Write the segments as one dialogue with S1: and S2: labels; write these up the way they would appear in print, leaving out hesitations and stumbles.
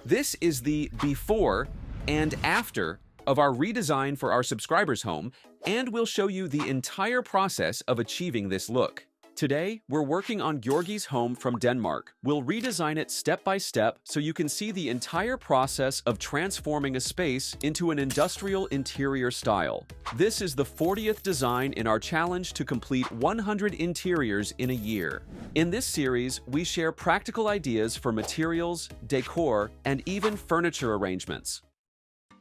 S1: This is the before and after of our redesign for our subscribers' home, and we'll show you the entire process of achieving this look. Today, we're working on Gyorgy's home from Denmark. We'll redesign it step by step so you can see the entire process of transforming a space into an industrial interior style. This is the 40th design in our challenge to complete 100 interiors in a year. In this series, we share practical ideas for materials, decor, and even furniture arrangements.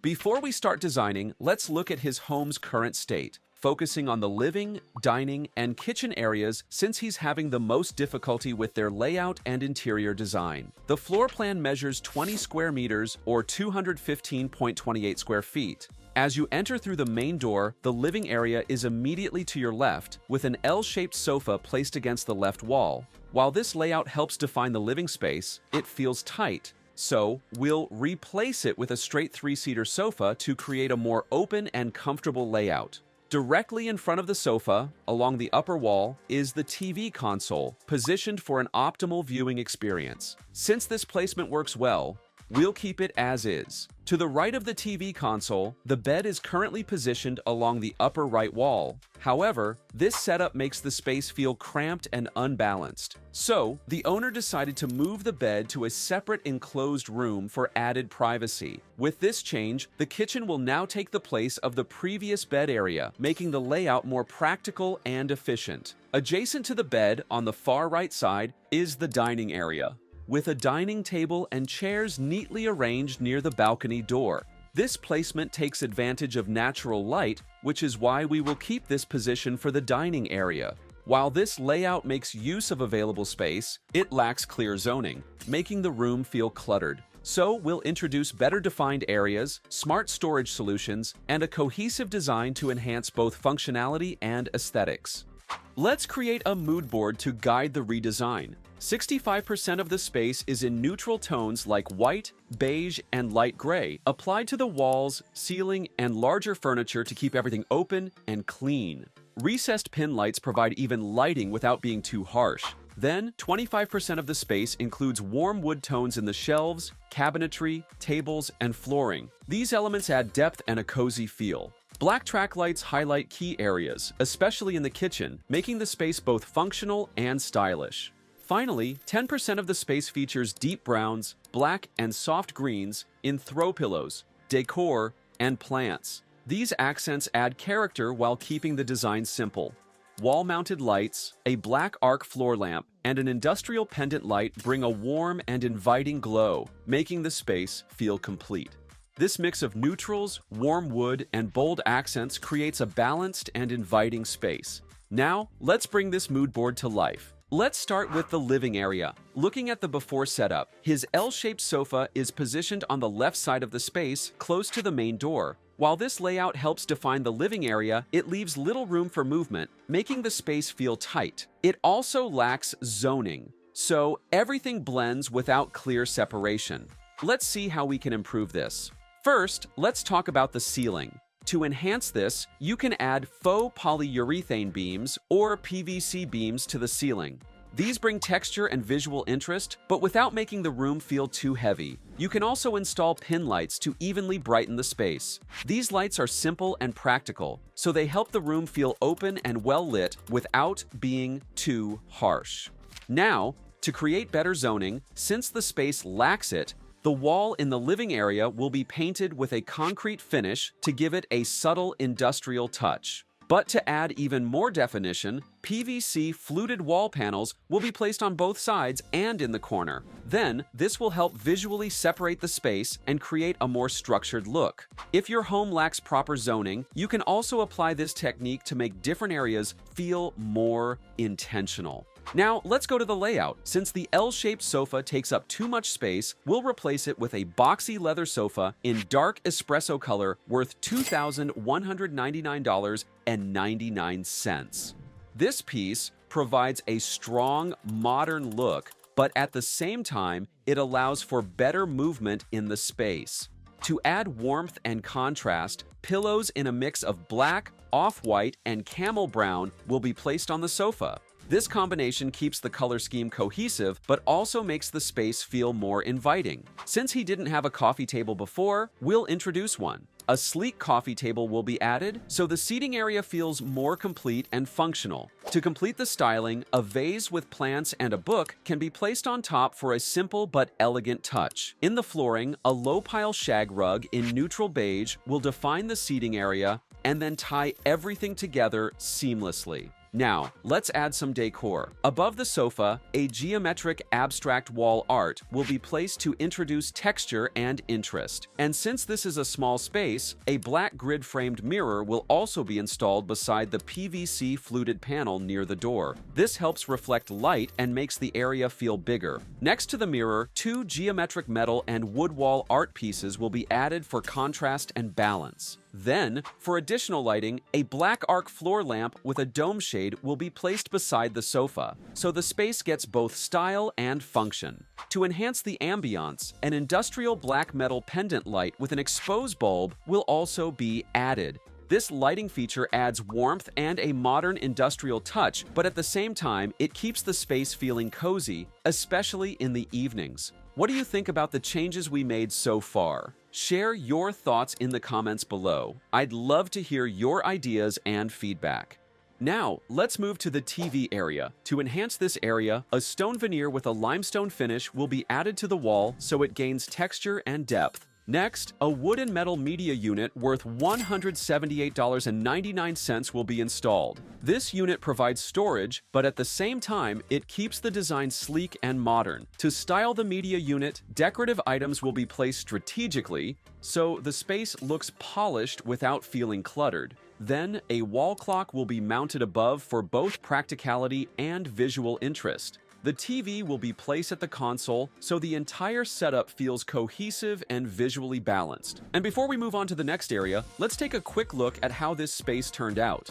S1: Before we start designing, let's look at his home's current state, focusing on the living, dining, and kitchen areas since he's having the most difficulty with their layout and interior design. The floor plan measures 20 square meters or 215.28 square feet. As you enter through the main door, the living area is immediately to your left, with an L-shaped sofa placed against the left wall. While this layout helps define the living space, it feels tight. So, we'll replace it with a straight three-seater sofa to create a more open and comfortable layout. Directly in front of the sofa, along the upper wall, is the TV console, positioned for an optimal viewing experience. Since this placement works well, we'll keep it as is. To the right of the TV console, the bed is currently positioned along the upper right wall. However, this setup makes the space feel cramped and unbalanced. So, the owner decided to move the bed to a separate enclosed room for added privacy. With this change, the kitchen will now take the place of the previous bed area, making the layout more practical and efficient. Adjacent to the bed, on the far right side, is the dining area, with a dining table and chairs neatly arranged near the balcony door. This placement takes advantage of natural light, which is why we will keep this position for the dining area. While this layout makes use of available space, it lacks clear zoning, making the room feel cluttered. So we'll introduce better defined areas, smart storage solutions, and a cohesive design to enhance both functionality and aesthetics. Let's create a mood board to guide the redesign. 65% of the space is in neutral tones like white, beige, and light gray, applied to the walls, ceiling, and larger furniture to keep everything open and clean. Recessed pin lights provide even lighting without being too harsh. Then, 25% of the space includes warm wood tones in the shelves, cabinetry, tables, and flooring. These elements add depth and a cozy feel. Black track lights highlight key areas, especially in the kitchen, making the space both functional and stylish. Finally, 10% of the space features deep browns, black, and soft greens in throw pillows, decor, and plants. These accents add character while keeping the design simple. Wall-mounted lights, a black arc floor lamp, and an industrial pendant light bring a warm and inviting glow, making the space feel complete. This mix of neutrals, warm wood, and bold accents creates a balanced and inviting space. Now, let's bring this mood board to life. Let's start with the living area. Looking at the before setup, his L-shaped sofa is positioned on the left side of the space, close to the main door. While this layout helps define the living area, it leaves little room for movement, making the space feel tight. It also lacks zoning, so everything blends without clear separation. Let's see how we can improve this. First, let's talk about the ceiling. To enhance this, you can add faux polyurethane beams or PVC beams to the ceiling. These bring texture and visual interest, but without making the room feel too heavy. You can also install pin lights to evenly brighten the space. These lights are simple and practical, so they help the room feel open and well lit without being too harsh. Now, to create better zoning, since the space lacks it, the wall in the living area will be painted with a concrete finish to give it a subtle industrial touch. But to add even more definition, PVC fluted wall panels will be placed on both sides and in the corner. Then, this will help visually separate the space and create a more structured look. If your home lacks proper zoning, you can also apply this technique to make different areas feel more intentional. Now, let's go to the layout. Since the L-shaped sofa takes up too much space, we'll replace it with a boxy leather sofa in dark espresso color worth $2,199.99. This piece provides a strong, modern look, but at the same time, it allows for better movement in the space. To add warmth and contrast, pillows in a mix of black, off-white, and camel brown will be placed on the sofa. This combination keeps the color scheme cohesive, but also makes the space feel more inviting. Since he didn't have a coffee table before, we'll introduce one. A sleek coffee table will be added, so the seating area feels more complete and functional. To complete the styling, a vase with plants and a book can be placed on top for a simple but elegant touch. In the flooring, a low-pile shag rug in neutral beige will define the seating area and then tie everything together seamlessly. Now, let's add some decor. Above the sofa, a geometric abstract wall art will be placed to introduce texture and interest. And since this is a small space, a black grid-framed mirror will also be installed beside the PVC fluted panel near the door. This helps reflect light and makes the area feel bigger. Next to the mirror, 2 geometric metal and wood wall art pieces will be added for contrast and balance. Then, for additional lighting, a black arc floor lamp with a dome shade will be placed beside the sofa, so the space gets both style and function. To enhance the ambiance, an industrial black metal pendant light with an exposed bulb will also be added. This lighting feature adds warmth and a modern industrial touch, but at the same time, it keeps the space feeling cozy, especially in the evenings. What do you think about the changes we made so far? Share your thoughts in the comments below. I'd love to hear your ideas and feedback. Now, let's move to the TV area. To enhance this area, a stone veneer with a limestone finish will be added to the wall so it gains texture and depth. Next, a wood and metal media unit worth $178.99 will be installed. This unit provides storage, but at the same time, it keeps the design sleek and modern. To style the media unit, decorative items will be placed strategically, so the space looks polished without feeling cluttered. Then, a wall clock will be mounted above for both practicality and visual interest. The TV will be placed at the console, so the entire setup feels cohesive and visually balanced. And before we move on to the next area, let's take a quick look at how this space turned out.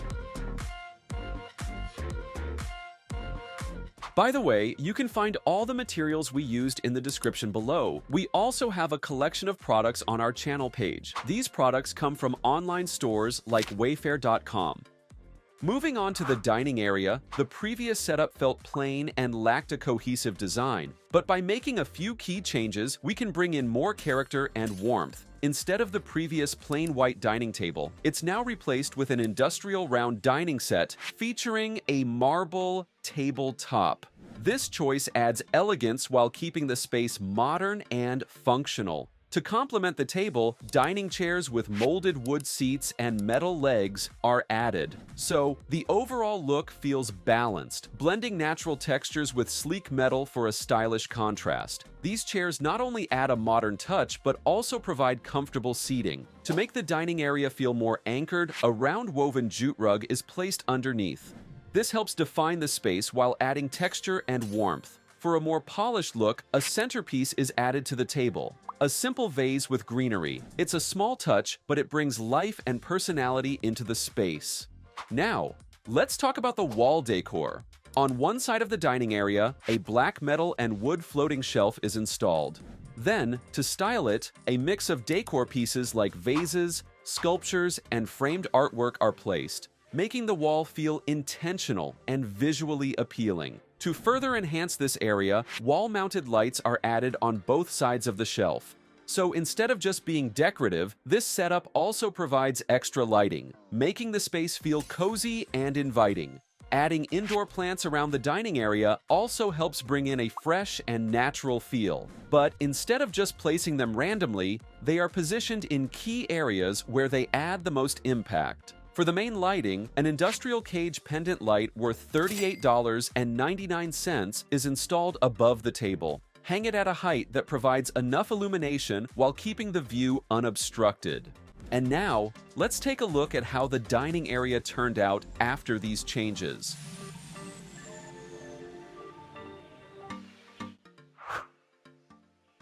S1: By the way, you can find all the materials we used in the description below. We also have a collection of products on our channel page. These products come from online stores like Wayfair.com. Moving on to the dining area, the previous setup felt plain and lacked a cohesive design. But by making a few key changes, we can bring in more character and warmth. Instead of the previous plain white dining table, it's now replaced with an industrial round dining set featuring a marble tabletop. This choice adds elegance while keeping the space modern and functional. To complement the table, dining chairs with molded wood seats and metal legs are added. So, the overall look feels balanced, blending natural textures with sleek metal for a stylish contrast. These chairs not only add a modern touch, but also provide comfortable seating. To make the dining area feel more anchored, a round woven jute rug is placed underneath. This helps define the space while adding texture and warmth. For a more polished look, a centerpiece is added to the table. A simple vase with greenery. It's a small touch, but it brings life and personality into the space. Now, let's talk about the wall decor. On one side of the dining area, a black metal and wood floating shelf is installed. Then, to style it, a mix of decor pieces like vases, sculptures, and framed artwork are placed, making the wall feel intentional and visually appealing. To further enhance this area, wall-mounted lights are added on both sides of the shelf. So instead of just being decorative, this setup also provides extra lighting, making the space feel cozy and inviting. Adding indoor plants around the dining area also helps bring in a fresh and natural feel. But instead of just placing them randomly, they are positioned in key areas where they add the most impact. For the main lighting, an industrial cage pendant light worth $38.99 is installed above the table. Hang it at a height that provides enough illumination while keeping the view unobstructed. And now, let's take a look at how the dining area turned out after these changes.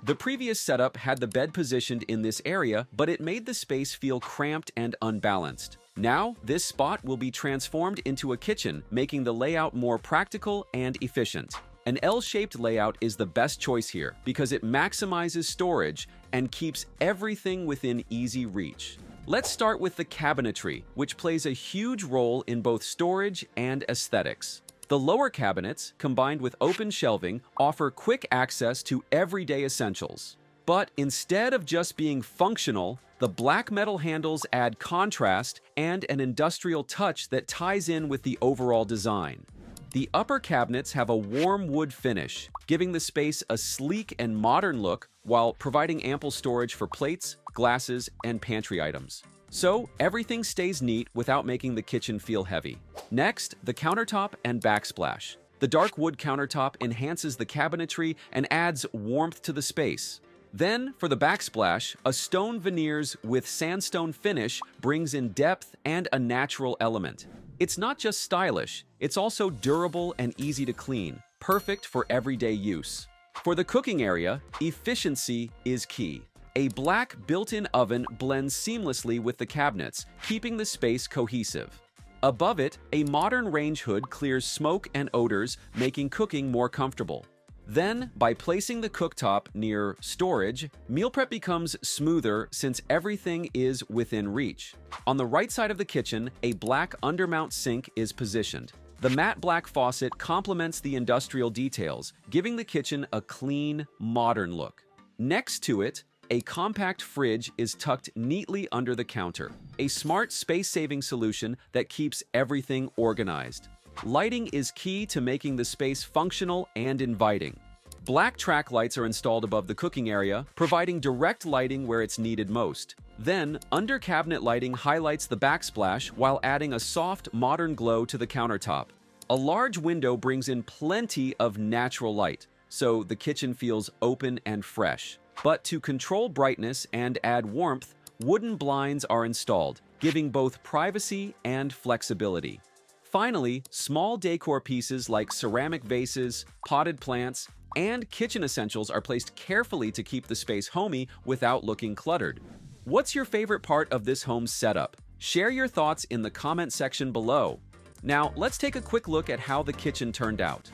S1: The previous setup had the bed positioned in this area, but it made the space feel cramped and unbalanced. Now, this spot will be transformed into a kitchen, making the layout more practical and efficient. An L-shaped layout is the best choice here because it maximizes storage and keeps everything within easy reach. Let's start with the cabinetry, which plays a huge role in both storage and aesthetics. The lower cabinets, combined with open shelving, offer quick access to everyday essentials. But instead of just being functional, the black metal handles add contrast and an industrial touch that ties in with the overall design. The upper cabinets have a warm wood finish, giving the space a sleek and modern look while providing ample storage for plates, glasses, and pantry items. So everything stays neat without making the kitchen feel heavy. Next, the countertop and backsplash. The dark wood countertop enhances the cabinetry and adds warmth to the space. Then, for the backsplash, a stone veneers with sandstone finish brings in depth and a natural element. It's not just stylish, it's also durable and easy to clean, perfect for everyday use. For the cooking area, efficiency is key. A black built-in oven blends seamlessly with the cabinets, keeping the space cohesive. Above it, a modern range hood clears smoke and odors, making cooking more comfortable. Then, by placing the cooktop near storage, meal prep becomes smoother since everything is within reach. On the right side of the kitchen, a black undermount sink is positioned. The matte black faucet complements the industrial details, giving the kitchen a clean, modern look. Next to it, a compact fridge is tucked neatly under the counter, a smart space-saving solution that keeps everything organized. Lighting is key to making the space functional and inviting. Black track lights are installed above the cooking area, providing direct lighting where it's needed most. Then, under-cabinet lighting highlights the backsplash while adding a soft, modern glow to the countertop. A large window brings in plenty of natural light, so the kitchen feels open and fresh. But to control brightness and add warmth, wooden blinds are installed, giving both privacy and flexibility. Finally, small decor pieces like ceramic vases, potted plants, and kitchen essentials are placed carefully to keep the space homey without looking cluttered. What's your favorite part of this home setup? Share your thoughts in the comment section below. Now, let's take a quick look at how the kitchen turned out.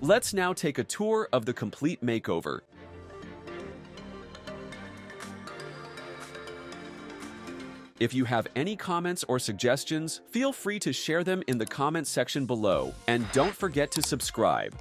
S1: Let's now take a tour of the complete makeover. If you have any comments or suggestions, feel free to share them in the comment section below, and don't forget to subscribe.